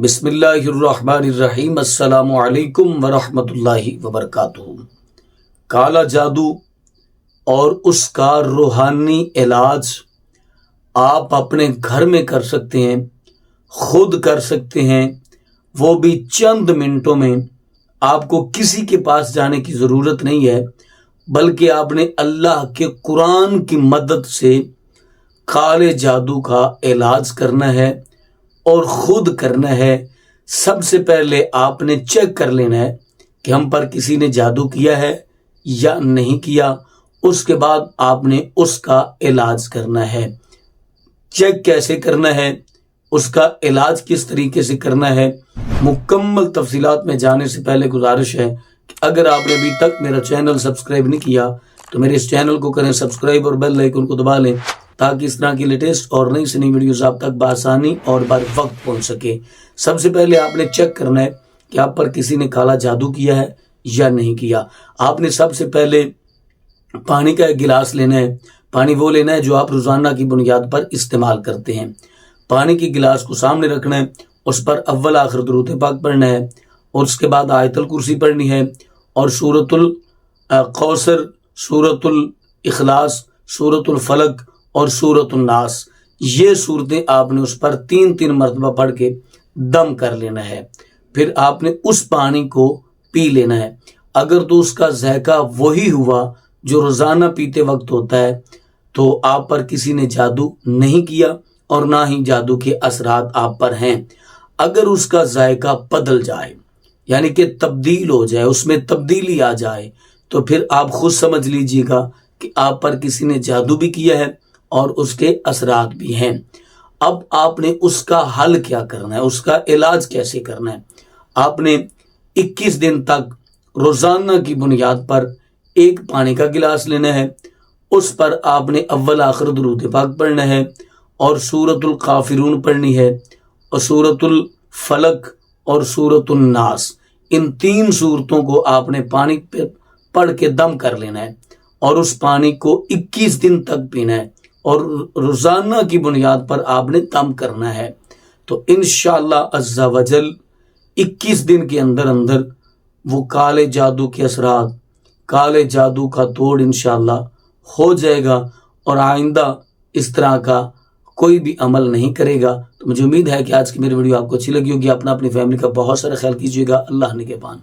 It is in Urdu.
بسم اللہ الرحمن الرحیم۔ السلام علیکم ورحمۃ اللہ وبرکاتہ۔ کالا جادو اور اس کا روحانی علاج آپ اپنے گھر میں کر سکتے ہیں، خود کر سکتے ہیں، وہ بھی چند منٹوں میں۔ آپ کو کسی کے پاس جانے کی ضرورت نہیں ہے، بلکہ آپ نے اللہ کے قرآن کی مدد سے کالے جادو کا علاج کرنا ہے اور خود کرنا ہے۔ سب سے پہلے آپ نے چیک کر لینا ہے کہ ہم پر کسی نے جادو کیا ہے یا نہیں کیا۔ اس کے بعد آپ نے اس کا علاج کرنا ہے۔ چیک کیسے کرنا ہے، اس کا علاج کس طریقے سے کرنا ہے، مکمل تفصیلات میں جانے سے پہلے گزارش ہے کہ اگر آپ نے ابھی تک میرا چینل سبسکرائب نہیں کیا تو میرے اس چینل کو کریں سبسکرائب اور بیل آئیکن کو دبا لیں تاکہ اس طرح کی لیٹسٹ اور نئی سے نئی ویڈیوز آپ تک بآسانی اور بر وقت پہنچ سکے۔ سب سے پہلے آپ نے چیک کرنا ہے کہ آپ پر کسی نے کالا جادو کیا ہے یا نہیں کیا۔ آپ نے سب سے پہلے پانی کا ایک گلاس لینا ہے۔ پانی وہ لینا ہے جو آپ روزانہ کی بنیاد پر استعمال کرتے ہیں۔ پانی کی گلاس کو سامنے رکھنا ہے، اس پر اول آخر درود پاک پڑھنا ہے اور اس کے بعد آیت الکرسی پڑھنی ہے اور سورۃ الکوثر، سورۃ الاخلاص، سورۃ الفلق اور سورۃ الناس، یہ صورتیں آپ نے اس پر تین مرتبہ پڑھ کے دم کر لینا ہے۔ پھر آپ نے اس پانی کو پی لینا ہے۔ اگر تو اس کا ذائقہ وہی ہوا جو روزانہ پیتے وقت ہوتا ہے تو آپ پر کسی نے جادو نہیں کیا اور نہ ہی جادو کے اثرات آپ پر ہیں۔ اگر اس کا ذائقہ بدل جائے، یعنی کہ تبدیل ہو جائے، اس میں تبدیلی آ جائے، تو پھر آپ خود سمجھ لیجئے گا کہ آپ پر کسی نے جادو بھی کیا ہے اور اس کے اثرات بھی ہیں۔ اب آپ نے اس کا حل کیا کرنا ہے، اس کا علاج کیسے کرنا ہے۔ آپ نے 21 دن تک روزانہ کی بنیاد پر ایک پانی کا گلاس لینا ہے، اس پر آپ نے اول آخر درود پاک پڑھنا ہے اور سورۃ الکافرون پڑھنی ہے اور سورۃ الفلق اور سورۃ الناس، ان 3 سورتوں کو آپ نے پانی پہ پڑھ کے دم کر لینا ہے اور اس پانی کو 21 دن تک پینا ہے اور روزانہ کی بنیاد پر آپ نے دم کرنا ہے۔ تو انشاءاللہ عز و جل 21 دن کے اندر اندر وہ کالے جادو کے اثرات، کالے جادو کا توڑ انشاءاللہ ہو جائے گا اور آئندہ اس طرح کا کوئی بھی عمل نہیں کرے گا۔ تو مجھے امید ہے کہ آج کی میری ویڈیو آپ کو اچھی لگی ہوگی۔ اپنی فیملی کا بہت سارا خیال کیجیے گا۔ اللہ نگہبان۔